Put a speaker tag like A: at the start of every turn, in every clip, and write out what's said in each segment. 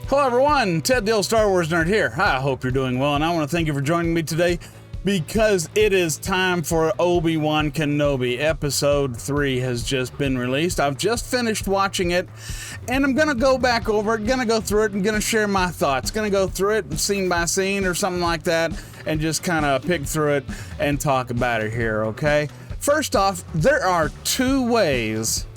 A: Hello everyone, Ted the Old Star Wars Nerd here. I hope you're doing well, and I want to thank you for joining me today because it is time for Obi-Wan Kenobi. Episode 3 has just been released. I've just finished watching it, and I'm going to go back over it, going to go through it, and going to share my thoughts. Going to go through it scene by scene or something like that, and just kind of pick through it and talk about it here, okay? First off, there are two ways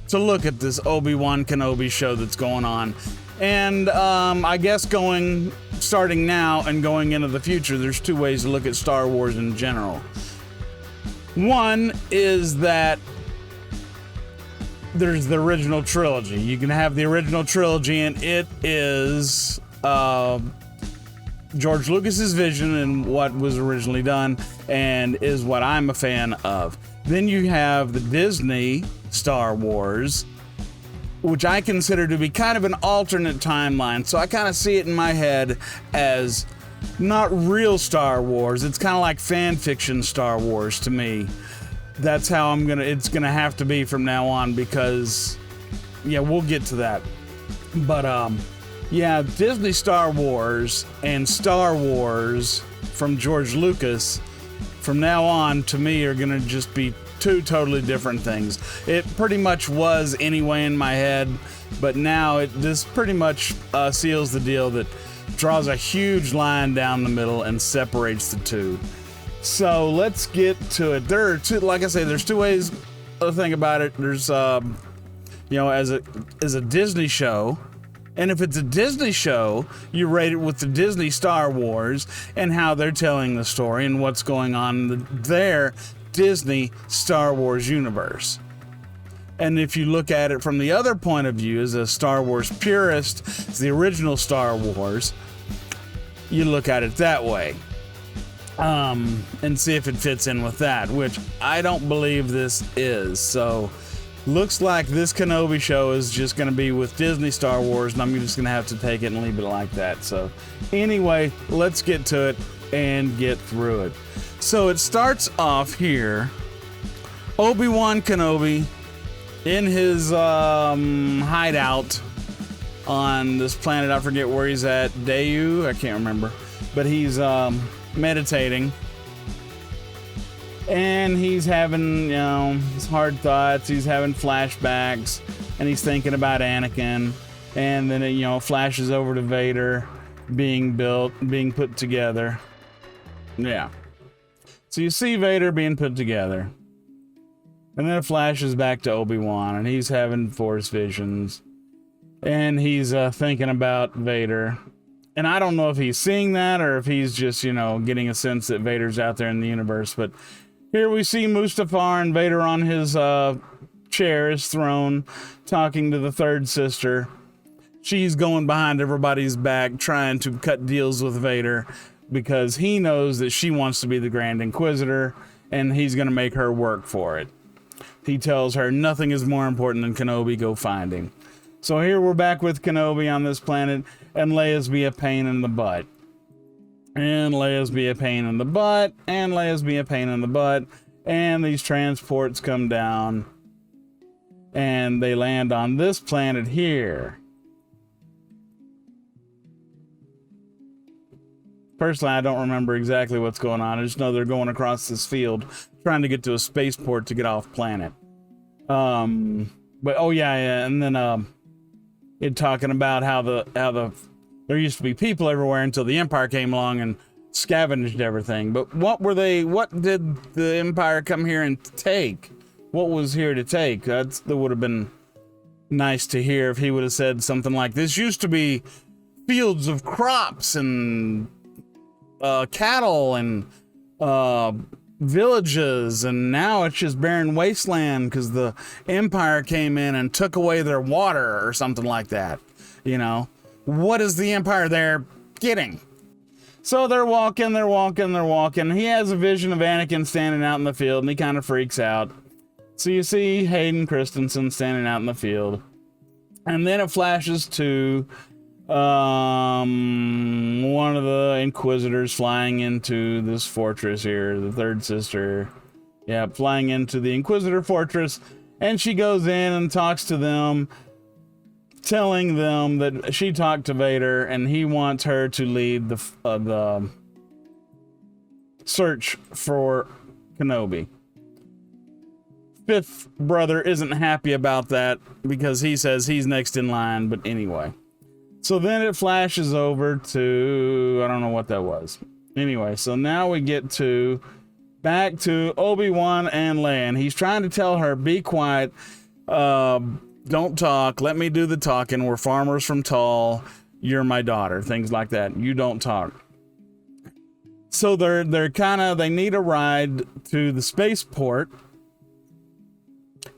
A: to look at this Obi-Wan Kenobi show that's going on. And I guess starting now and going into the future, there's two ways to look at Star Wars in general. One is that there's the original trilogy. You can have the original trilogy, and it is George Lucas's vision and what was originally done, and is what I'm a fan of. Then you have the Disney Star Wars, which I consider to be kind of an alternate timeline. So I kind of see it in my head as not real Star Wars. It's kind of like fan fiction Star Wars to me. That's how it's gonna have to be from now on, because yeah, we'll get to that. But yeah, Disney Star Wars and Star Wars from George Lucas from now on to me are gonna just be two totally different things. It pretty much was anyway in my head, but now this pretty much seals the deal that draws a huge line down the middle and separates the two. So let's get to it. There are two, like I say, there's two ways to think about it. There's as a Disney show, and if it's a Disney show, you rate it with the Disney Star Wars and how they're telling the story and what's going on in their Disney Star Wars universe. And if you look at it from the other point of view, as a Star Wars purist, it's the original Star Wars, you look at it that way, and see if it fits in with that, which I don't believe this is. So looks like this Kenobi show is just going to be with Disney Star Wars, and I'm just going to have to take it and leave it like that. So anyway, let's get to it and get through it. So it starts off here, Obi-Wan Kenobi in his hideout on this planet. I forget where he's at, Dayu, I can't remember, but he's meditating, and he's having, his hard thoughts. He's having flashbacks, and he's thinking about Anakin, and then it, flashes over to Vader being put together. Yeah. So you see Vader being put together, and then it flashes back to Obi-Wan, and he's having Force visions, and he's thinking about Vader. And I don't know if he's seeing that or if he's just, getting a sense that Vader's out there in the universe. But here we see Mustafar and Vader on his chair, his throne, talking to the third sister. She's going behind everybody's back, trying to cut deals with Vader, because he knows that she wants to be the Grand Inquisitor, and he's going to make her work for it. He tells her nothing is more important than Kenobi, go find him. So here we're back with Kenobi on this planet, and Leia's be a pain in the butt. And Leia's be a pain in the butt, and Leia's be a pain in the butt, and these transports come down, and they land on this planet here. Personally, I don't remember exactly what's going on. I just know they're going across this field, trying to get to a spaceport to get off planet. But oh yeah, and then it talking about how there used to be people everywhere until the Empire came along and scavenged everything. But what did the Empire come here and take? What was here to take? That would have been nice to hear if he would have said something like, "This used to be fields of crops and cattle and villages, and now it's just barren wasteland because the Empire came in and took away their water," or something like that. What is the Empire there getting? So they're walking. He has a vision of Anakin standing out in the field, and he kind of freaks out. So you see Hayden Christensen standing out in the field, and then it flashes to one of the Inquisitors flying into this fortress here, the third sister. Yeah, flying into the Inquisitor fortress, and she goes in and talks to them, telling them that she talked to Vader and he wants her to lead the search for Kenobi. Fifth brother isn't happy about that because he says he's next in line, but anyway. So then it flashes over to, I don't know what that was. Anyway, so now we get back to Obi-Wan and Leia, and he's trying to tell her, be quiet, don't talk, let me do the talking, we're farmers from Tall, you're my daughter, things like that, you don't talk. So they need a ride to the spaceport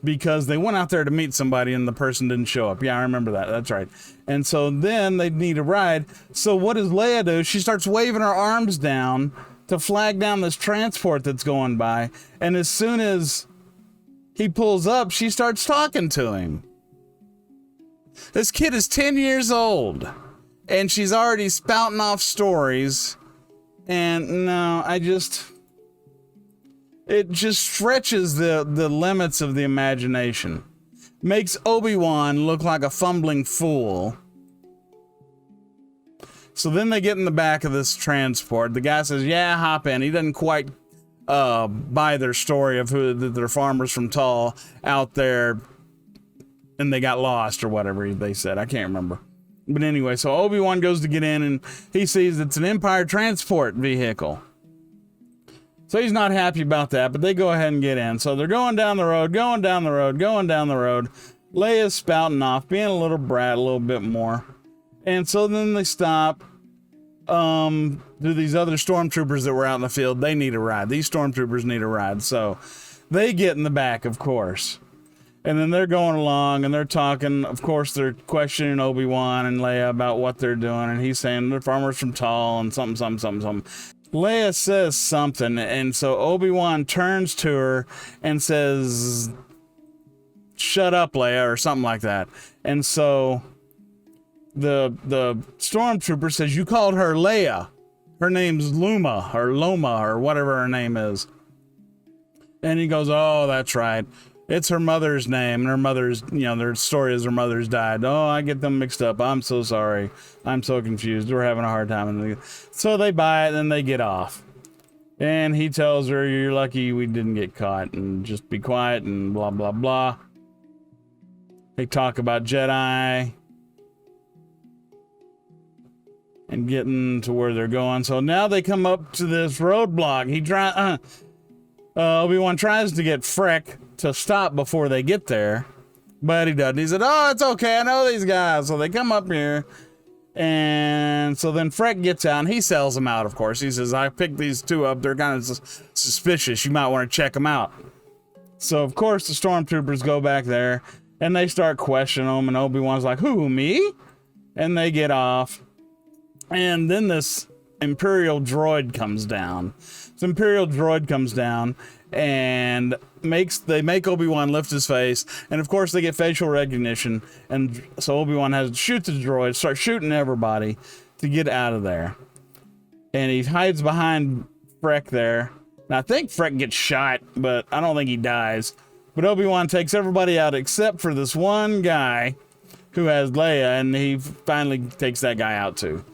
A: because they went out there to meet somebody and the person didn't show up. Yeah, I remember that. That's right. And so then they need a ride. So what does Leia do? She starts waving her arms down to flag down this transport that's going by. And as soon as he pulls up, she starts talking to him. This kid is 10 years old and she's already spouting off stories. And no, it just stretches the limits of the imagination. Makes Obi-Wan look like a fumbling fool. So then they get in the back of this transport. The guy says, yeah, hop in. He doesn't quite buy their story of that they're farmers from Tall out there and they got lost or whatever they said. I can't remember. But anyway, so Obi-Wan goes to get in and he sees it's an Empire transport vehicle. So he's not happy about that, but they go ahead and get in. So they're going down the road. Leia's spouting off, being a little brat a little bit more. And so then they stop. Do these other stormtroopers that were out in the field, they need a ride. These stormtroopers need a ride. So they get in the back, of course. And then they're going along and they're talking. Of course, they're questioning Obi-Wan and Leia about what they're doing. And he's saying they're farmers from Tall and something. Leia says something. And so Obi-Wan turns to her and says, shut up, Leia, or something like that. And so the stormtrooper says, you called her Leia. Her name's Loma or whatever her name is. And he goes, oh, that's right. It's her mother's name, and her mother's, their story is her mother's died. Oh, I get them mixed up. I'm so sorry. I'm so confused. We're having a hard time. So they buy it, and they get off. And he tells her, you're lucky we didn't get caught, and just be quiet, and blah, blah, blah. They talk about Jedi and getting to where they're going. So now they come up to this roadblock. Obi-Wan tries to get Freck to stop before they get there, but he doesn't. He said, oh, it's okay, I know these guys. So they come up here, and so then Freck gets out, and he sells them out, of course. He says, I picked these two up. They're kind of suspicious. You might want to check them out. So, of course, the stormtroopers go back there, and they start questioning them, and Obi-Wan's like, who, me? And they get off, and then this Imperial droid comes down. This Imperial droid comes down, and they make Obi-Wan lift his face, and of course they get facial recognition, and so Obi-Wan has to shoot the droid, start shooting everybody to get out of there. And he hides behind Freck there. Now I think Freck gets shot, but I don't think he dies. But Obi-Wan takes everybody out except for this one guy who has Leia, and he finally takes that guy out too.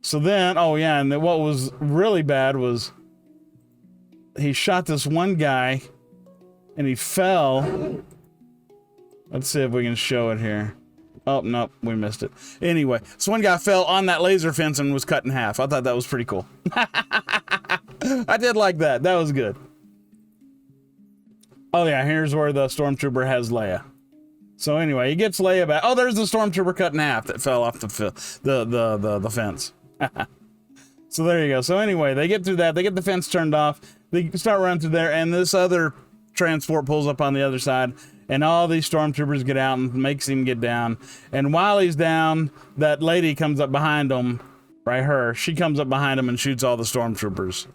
A: So then, oh yeah, and what was really bad was he shot this one guy and he fell. Let's see if we can show it here. Oh, nope, we missed it. Anyway, so one guy fell on that laser fence and was cut in half. I thought that was pretty cool. I did like that. That was good. Oh yeah, here's where the stormtrooper has Leia. So anyway, he gets Leia back. Oh, there's the stormtrooper cut in half that fell off the fence. So there you go. So anyway, they get through that. They get the fence turned off. They start running through there, and this other transport pulls up on the other side, and all these stormtroopers get out and makes him get down. And while he's down, that lady comes up behind him, right? She comes up behind him and shoots all the stormtroopers.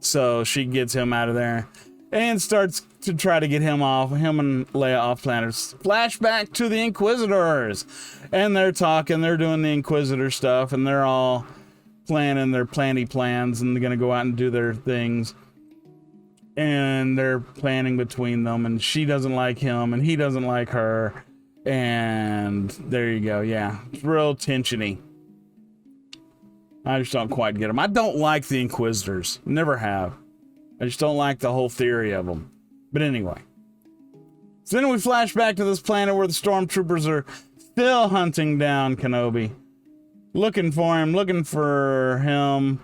A: So she gets him out of there and starts to try to get him and Leia off planet. Flashback to the Inquisitors, and they're talking. They're doing the Inquisitor stuff, and they're all planning their plans, and they're gonna go out and do their things. And they're planning between them, and she doesn't like him, and he doesn't like her. And there you go. Yeah, it's real tensiony. I just don't quite get them. I don't like the Inquisitors. Never have. I just don't like the whole theory of them. But anyway. So then we flash back to this planet where the stormtroopers are still hunting down Kenobi. Looking for him.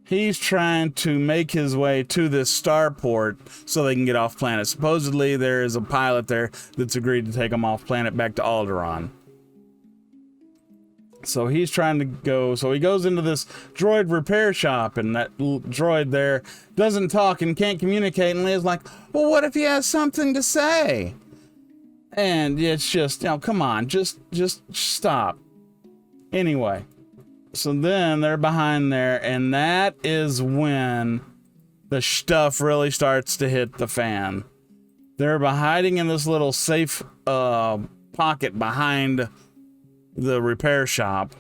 A: He's trying to make his way to this starport so they can get off planet. Supposedly there is a pilot there that's agreed to take him off planet back to Alderaan. So he's trying to go, so he goes into this droid repair shop, and that droid there doesn't talk and can't communicate, and Leia's like, well, what if he has something to say? And it's just, come on, just stop. Anyway, so then they're behind there, and that is when the stuff really starts to hit the fan. They're hiding in this little safe pocket behind the repair shop,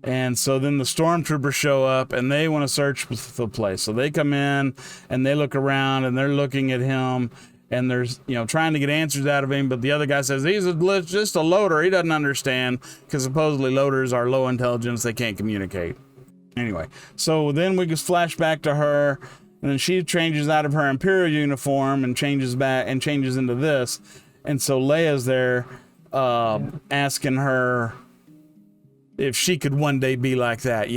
A: and so then the stormtroopers show up and they want to search the place. So they come in and they look around and they're looking at him, and there's trying to get answers out of him, but the other guy says he's just a loader. He doesn't understand, because supposedly loaders are low intelligence, they can't communicate. Anyway, so then we just flash back to her, and then she changes out of her Imperial uniform and changes into this, and so Leia's there asking her if she could one day be like that,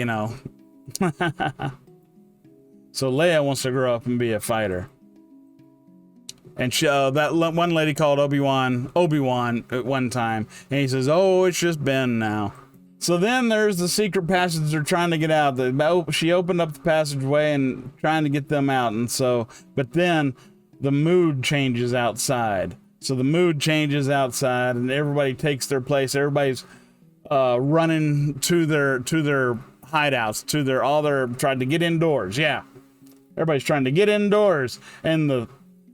A: So Leia wants to grow up and be a fighter. And she, that one lady called Obi-Wan at one time, and he says, oh, it's just Ben now. So then there's the secret passage they're trying to get out. She opened up the passageway and trying to get them out, and so, but then the mood changes outside. So the mood changes outside, and everybody takes their place. Everybody's running to their hideouts, trying to get indoors. Yeah, everybody's trying to get indoors, and the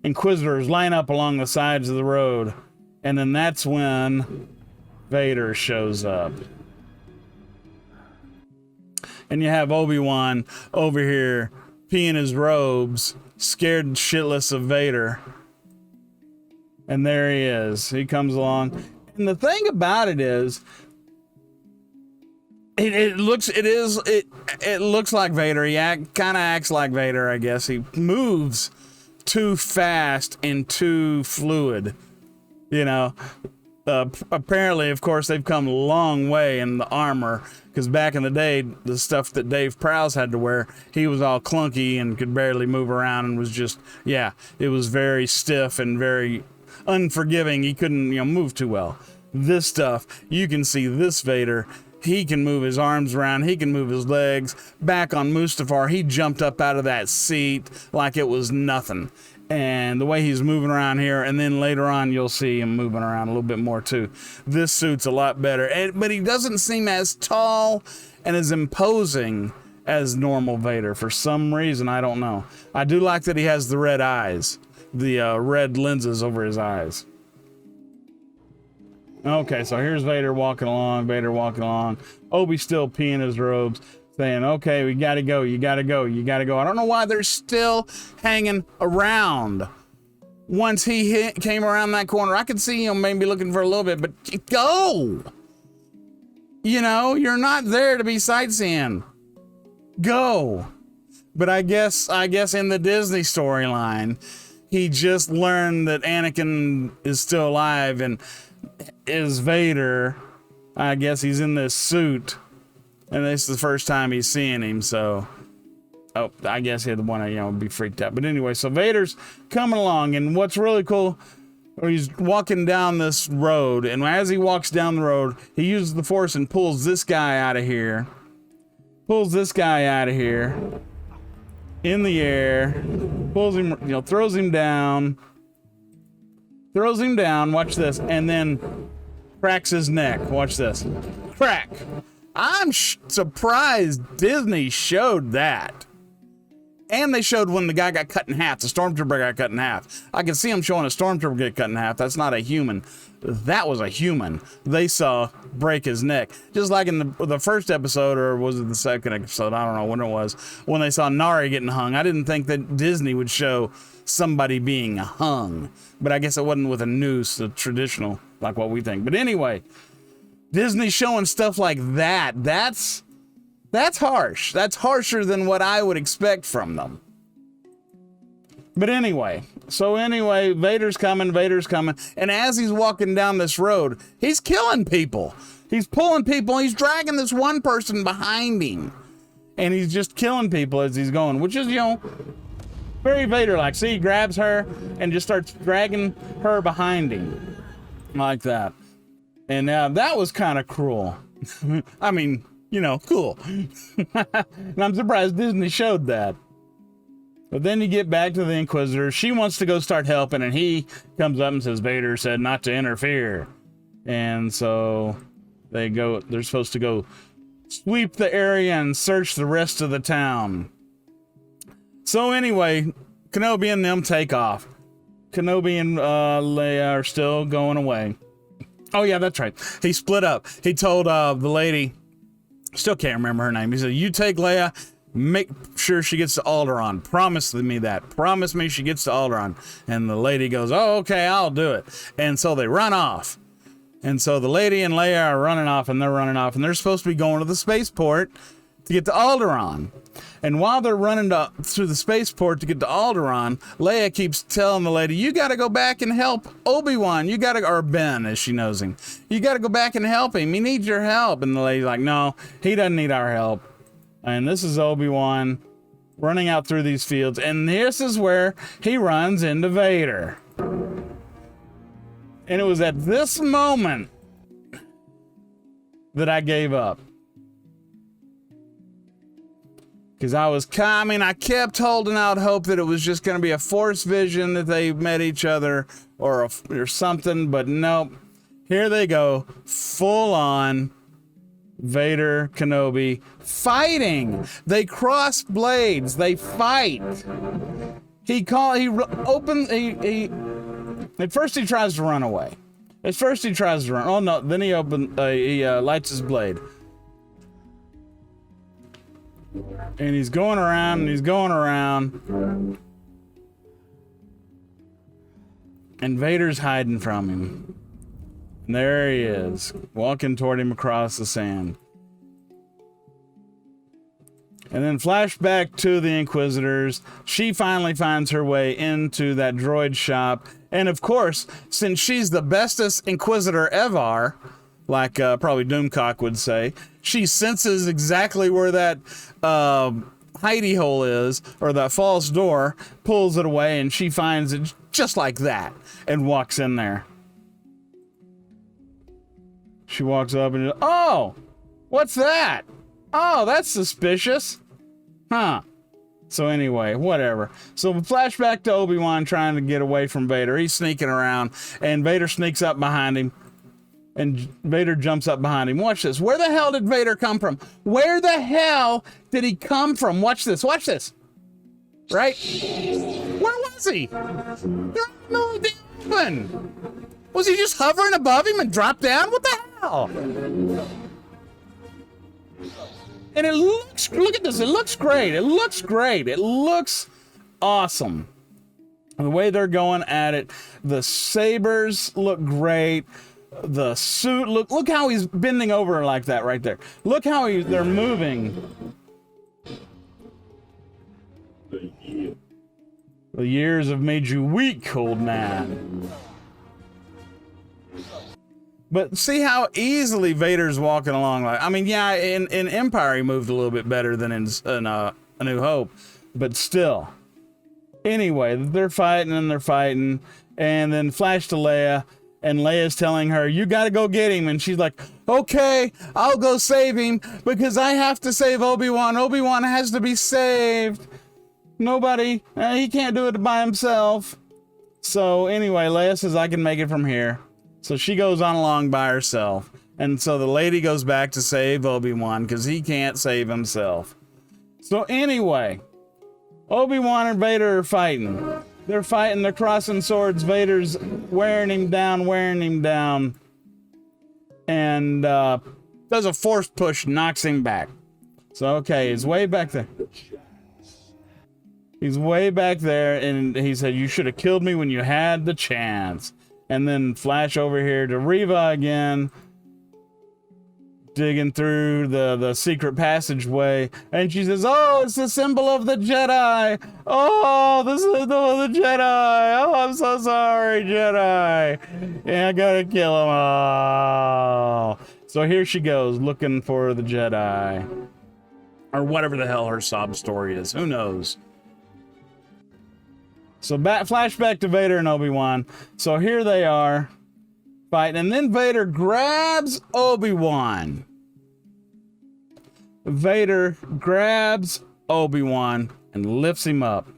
A: Inquisitors line up along the sides of the road, and then that's when Vader shows up. And you have Obi-Wan over here peeing his robes, scared shitless of Vader. And there he is. He comes along. And the thing about it is, it looks like Vader. He kind of acts like Vader, I guess. He moves too fast and too fluid. Apparently, of course, they've come a long way in the armor, because back in the day, the stuff that Dave Prowse had to wear, he was all clunky and could barely move around, and was just, it was very stiff and very unforgiving. He couldn't, move too well. This stuff, you can see this Vader, he can move his arms around, he can move his legs. Back on Mustafar, he jumped up out of that seat like it was nothing. And the way he's moving around here, and then later on you'll see him moving around a little bit more too. This suit's a lot better, but he doesn't seem as tall and as imposing as normal Vader for some reason. I don't know. I do like that he has the red eyes, the red lenses over his eyes. Okay, so here's Vader walking along. Obi's still peeing his robes, saying, okay, we gotta go, you gotta go. I don't know why they're still hanging around. Once he came around that corner, I could see him maybe looking for a little bit, but go! You're not there to be sightseeing. Go! But I guess in the Disney storyline, he just learned that Anakin is still alive and is Vader. I guess he's in this suit, and this is the first time he's seeing him, so I guess he had to want to be freaked out. But anyway, so Vader's coming along, and what's really cool, he's walking down this road, and as he walks down the road, he uses the Force and pulls this guy out of here in the air, pulls him, throws him down, watch this, and then cracks his neck. Watch this. Crack. I'm surprised Disney showed that. And they showed when the guy got cut in half, the stormtrooper got cut in half. I can see them showing a stormtrooper get cut in half. That's not a human. That was a human they saw break his neck. Just like in the first episode, or was it the second episode? I don't know when it was. When they saw Nari getting hung. I didn't think that Disney would show somebody being hung. But I guess it wasn't with a noose, the traditional, like what we think. But anyway, Disney showing stuff like that. That's harsh. That's harsher than what I would expect from them. But anyway, Vader's coming. And as he's walking down this road, he's killing people. He's pulling people. He's dragging this one person behind him. And he's just killing people as he's going, which is, very Vader-like. See, he grabs her and just starts dragging her behind him. Like that. And that was kind of cruel. I mean, cool. And I'm surprised Disney showed that. But then you get back to the Inquisitor. She wants to go start helping, and he comes up and says, Vader said not to interfere. And so they're supposed to go sweep the area and search the rest of the town. So anyway, Kenobi and them take off. Kenobi and Leia are still going away. Oh yeah, that's right. He split up. He told the lady, still can't remember her name. He said, you take Leia, make sure she gets to Alderaan. Promise me that. Promise me she gets to Alderaan. And the lady goes, oh, okay, I'll do it. And so they run off. And so the lady and Leia are running off, and they're supposed to be going to the spaceport to get to Alderaan. And while they're running through the spaceport to get to Alderaan, Leia keeps telling the lady, you got to go back and help Obi-Wan. Or Ben, as she knows him. You got to go back and help him. He needs your help. And the lady's like, no, he doesn't need our help. And this is Obi-Wan running out through these fields. And this is where he runs into Vader. And it was at this moment that I gave up. Because I kept holding out hope that it was just going to be a Force vision, that they met each other or something. But nope. Here they go. Full on Vader, Kenobi fighting. They cross blades. They fight. At first he tries to run away. Oh no, then he lights his blade. And he's going around. And Vader's hiding from him. And there he is, walking toward him across the sand. And then flashback to the Inquisitors. She finally finds her way into that droid shop. And of course, since she's the bestest Inquisitor ever, like probably Doomcock would say, she senses exactly where that hidey hole is, or that false door, pulls it away, and she finds it just like that and walks in there. She walks up and, oh, what's that? Oh, that's suspicious. Huh. So anyway, whatever. So flashback to Obi-Wan trying to get away from Vader. He's sneaking around, and Vader sneaks up behind him. And Vader jumps up behind him. Watch this. Where the hell did Vader come from? Where the hell did he come from? Watch this. Watch this. Right? Where was he? No, open. Was he just hovering above him and dropped down? What the hell? And it looks, look at this. It looks great. It looks great. It looks awesome. The way they're going at it. The sabers look great. The suit, look how he's bending over like that right there. Look how they're moving. The years have made you weak, old man. But see how easily Vader's walking along. Like, I mean, yeah, in Empire he moved a little bit better than in A New Hope, but still. Anyway, they're fighting, and then flash to Leia. And Leia's telling her, you gotta go get him. And she's like, okay, I'll go save him because I have to save Obi-Wan. Obi-Wan has to be saved. Nobody, he can't do it by himself. So anyway, Leia says, I can make it from here. So she goes on along by herself. And so the lady goes back to save Obi-Wan because he can't save himself. So anyway, Obi-Wan and Vader are fighting. They're fighting, they're crossing swords. Vader's wearing him down. And does a force push, knocks him back. So, okay, he's way back there. He's way back there, and he said, you should have killed me when you had the chance. And then flash over here to Reva again, digging through the secret passageway, and she says, oh, it's the symbol of the Jedi. Oh, the symbol of the Jedi. Oh, I'm so sorry, Jedi. Yeah, I gotta kill them all. So here she goes, looking for the Jedi. Or whatever the hell her sob story is. Who knows? So flashback to Vader and Obi-Wan. So here they are fighting, and then Vader grabs Obi-Wan. Vader grabs Obi-Wan and lifts him up.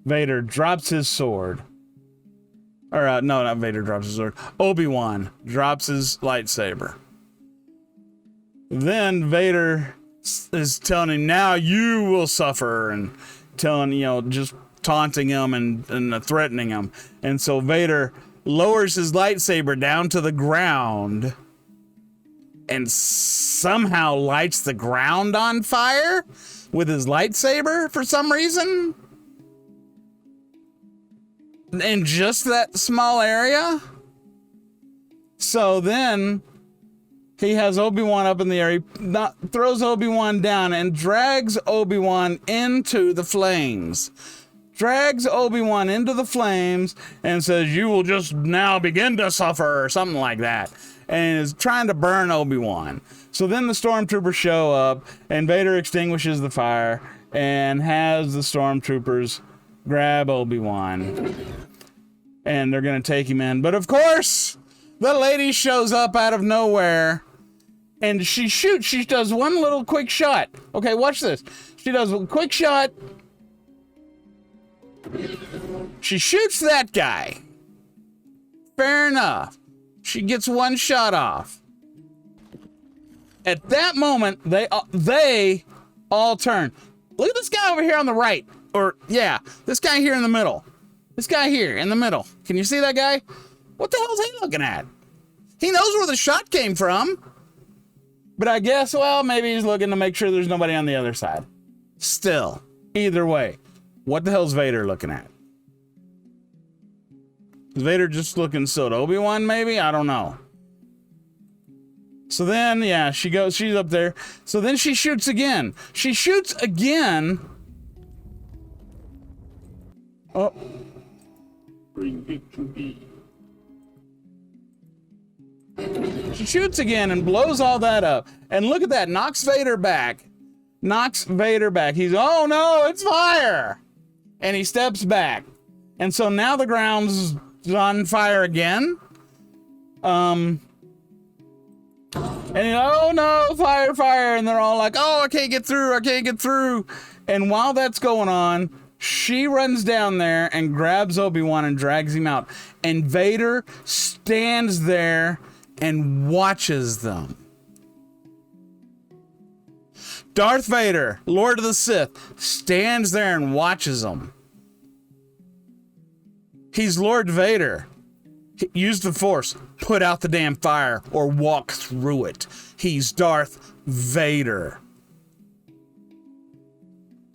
A: Vader drops his sword. Or, no, not Vader drops his sword. Obi-Wan drops his lightsaber. Then Vader is telling him, now you will suffer, and telling, just taunting him and threatening him. And so Vader lowers his lightsaber down to the ground and somehow lights the ground on fire with his lightsaber for some reason. In just that small area. So then he has Obi-Wan up in the air. He throws Obi-Wan down and drags Obi-Wan into the flames. Drags Obi-Wan into the flames and says, you will just now begin to suffer, or something like that. And is trying to burn Obi-Wan. So then the stormtroopers show up, and Vader extinguishes the fire and has the stormtroopers grab Obi-Wan. And they're going to take him in. But of course, the lady shows up out of nowhere. And she shoots. She does one little quick shot. Okay, watch this. She does a quick shot. She shoots that guy. Fair enough. She gets one shot off. At that moment, they all turn. Look at this guy over here on the right. Or, yeah, this guy here in the middle. This guy here in the middle. Can you see that guy? What the hell is he looking at? He knows where the shot came from. But I guess, well, maybe he's looking to make sure there's nobody on the other side. Still, either way, what the hell's Vader looking at? Is Vader just looking still at Obi-Wan, maybe? I don't know. So then, yeah, she's up there. So then she shoots again. She shoots again. Oh. Bring it to me. She shoots again and blows all that up. And look at that, knocks Vader back. Knocks Vader back. He's, oh no, it's fire! And he steps back. And so now the ground's on fire again. And oh no, fire, fire. And they're all like, oh, I can't get through. And while that's going on, she runs down there and grabs Obi-Wan and drags him out. And Vader stands there and watches them. Darth Vader, Lord of the Sith, stands there and watches them. He's Lord Vader. Use the Force, put out the damn fire, or walk through it. He's Darth Vader.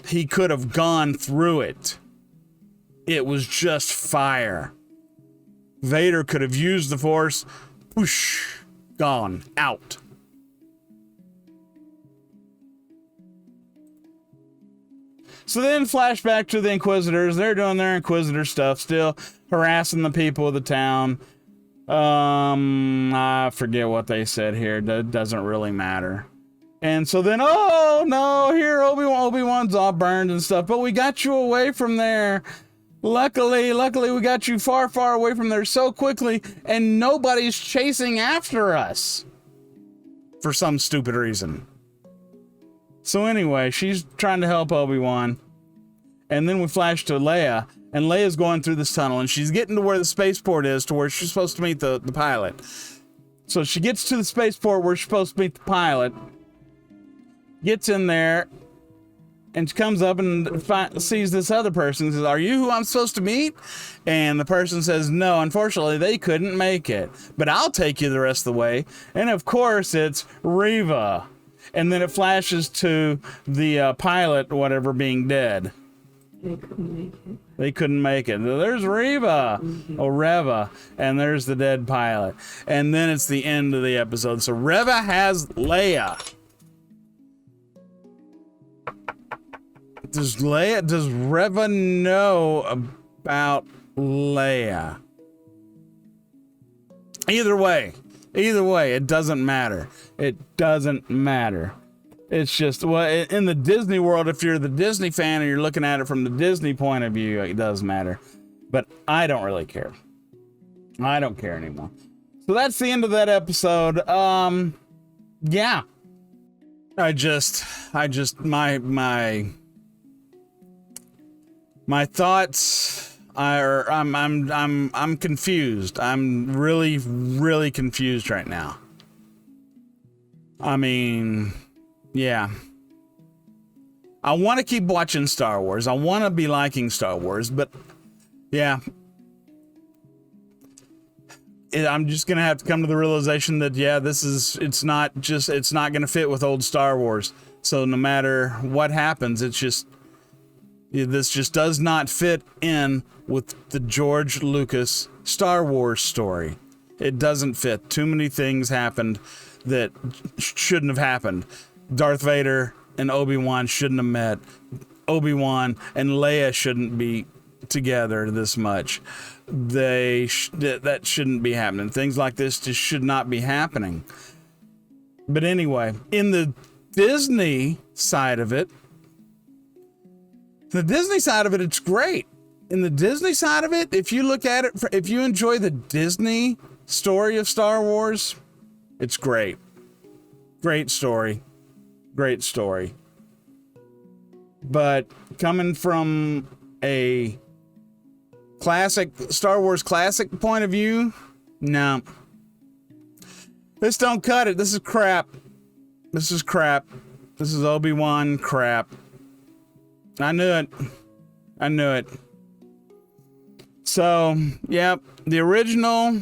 A: He could have gone through it. It was just fire. Vader could have used the Force. Whoosh, gone, out. So then flashback to the Inquisitors. They're doing their Inquisitor stuff, still harassing the people of the town. I forget what they said here. That doesn't really matter. And so then, oh no, here Obi-Wan's all burned and stuff. But we got you away from there. Luckily, we got you far, far away from there so quickly, and nobody's chasing after us. For some stupid reason. So anyway, she's trying to help Obi-Wan. And then we flash to Leia. And Leia's going through this tunnel. And she's getting to where the spaceport is, to where she's supposed to meet the pilot. So she gets to the spaceport where she's supposed to meet the pilot. Gets in there. And she comes up and sees this other person and says, "Are you who I'm supposed to meet?" And the person says, "No, unfortunately, they couldn't make it. But I'll take you the rest of the way." And of course, it's Reva. And then it flashes to the pilot, whatever, being dead.
B: They couldn't make it.
A: They couldn't make it. There's Reva, or Reva, and there's the dead pilot. And then it's the end of the episode. So Reva has Leia. Does Reva know about Leia? Either way, it doesn't matter. It doesn't matter. It's just, well, in the Disney world, if you're the Disney fan and you're looking at it from the Disney point of view, it does matter. But I don't really care. I don't care anymore. So that's the end of that episode. Yeah. My thoughts are, I'm confused. I'm really, really confused right now. I mean, yeah. I want to keep watching Star Wars. I want to be liking Star Wars, but yeah. I'm just going to have to come to the realization that, yeah, it's not going to fit with old Star Wars. So no matter what happens, this just does not fit in with the George Lucas Star Wars story. It doesn't fit. Too many things happened that shouldn't have happened. Darth Vader and Obi-Wan shouldn't have met. Obi-Wan and Leia shouldn't be together this much. That shouldn't be happening. Things like this just should not be happening. But anyway, in the Disney side of it, it's great. In the Disney side of it, if you look at it, if you enjoy the Disney story of Star Wars, it's great. Great story. Great story. But coming from a classic, Star Wars classic point of view, no. This don't cut it. This is crap. This is crap. This is Obi-Wan crap. I knew it. So, yep, the original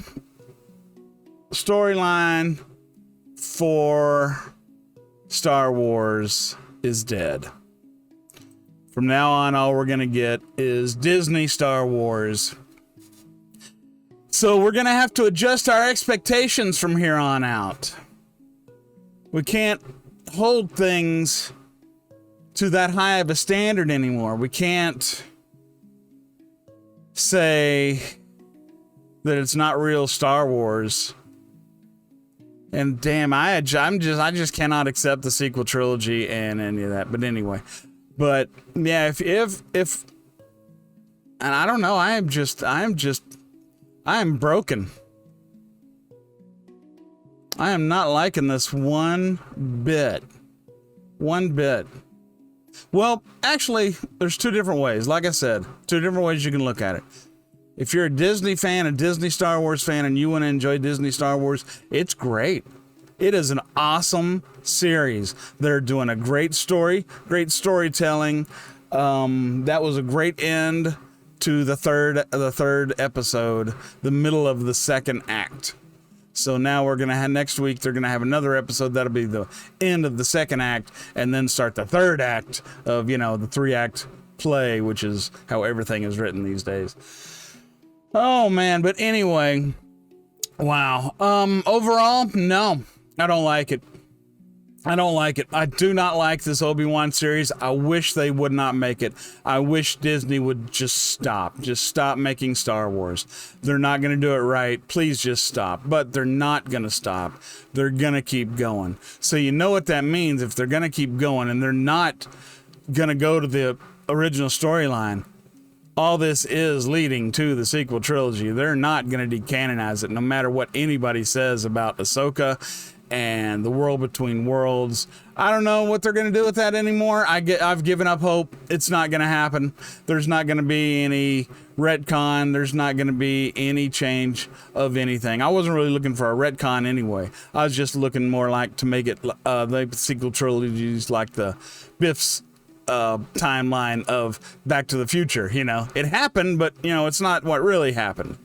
A: storyline for Star Wars is dead. From now on, all we're going to get is Disney Star Wars. So we're going to have to adjust our expectations from here on out. We can't hold things to that high of a standard anymore. We can't say that it's not real Star Wars. And damn, I just cannot accept the sequel trilogy and any of that. But anyway, yeah, if and I don't know, I am broken. I am not liking this one bit. One bit. Well, actually, there's two different ways. Like I said, two different ways you can look at it. If you're a Disney fan, a Disney Star Wars fan, and you want to enjoy Disney Star Wars, it's great. It is an awesome series. They're doing a great story, great storytelling. That was a great end to the third episode, the middle of the second act. So now we're going to have, next week, they're going to have another episode. That'll be the end of the second act, and then start the third act of, the 3-act play, which is how everything is written these days. Oh, man. But anyway, wow. Overall, no, I don't like it. I don't like it. I do not like this Obi-Wan series. I wish they would not make it. I wish Disney would just stop. Just stop making Star Wars. They're not going to do it right. Please just stop. But they're not going to stop. They're going to keep going. So you know what that means. If they're going to keep going and they're not going to go to the original storyline, all this is leading to the sequel trilogy. They're not going to decanonize it, no matter what anybody says about Ahsoka and the world between worlds. I don't know what they're going to do with that anymore. I've given up hope. It's not going to happen. There's not going to be any retcon. There's not going to be any change of anything. I wasn't really looking for a retcon anyway. I was just looking more like to make it the sequel trilogies like the Biff's timeline of Back to the Future. You know, it happened, but you know, it's not what really happened.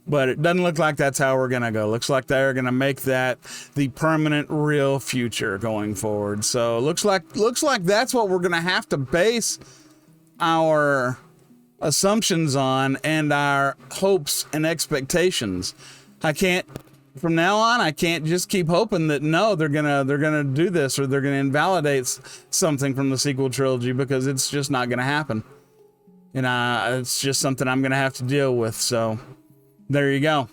A: But it doesn't look like that's how we're gonna go. Looks like they're gonna make that the permanent, real future going forward. So looks like that's what we're gonna have to base our assumptions on and our hopes and expectations. From now on, I can't just keep hoping that no, they're gonna do this or they're gonna invalidate something from the sequel trilogy, because it's just not gonna happen. And it's just something I'm gonna have to deal with. So there you go.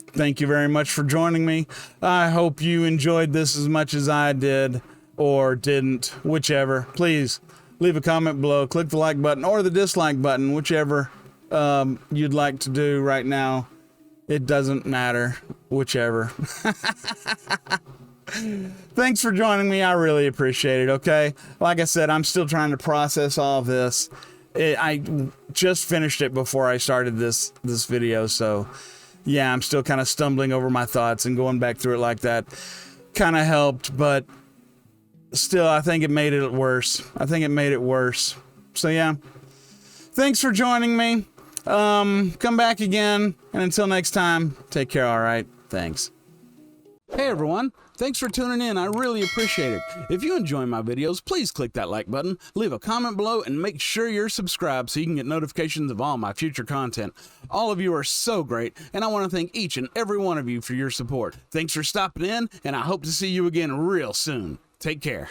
A: Thank you very much for joining me. I hope you enjoyed this as much as I did, or didn't, whichever. Please leave a comment below, click the like button or the dislike button, whichever you'd like to do right now. It doesn't matter, whichever. Thanks for joining me. I really appreciate it, okay? Like I said, I'm still trying to process all of this. I just finished it before I started this video, so yeah, I'm still kind of stumbling over my thoughts, and going back through it like that kind of helped, but still, I think it made it worse. So yeah, thanks for joining me. Come back again, and until next time, take care, all right? Thanks. Hey everyone, thanks for tuning in. I really appreciate it. If you enjoy my videos, please click that like button, leave a comment below, and make sure you're subscribed so you can get notifications of all my future content. All of you are so great, and I want to thank each and every one of you for your support. Thanks for stopping in, and I hope to see you again real soon. Take care.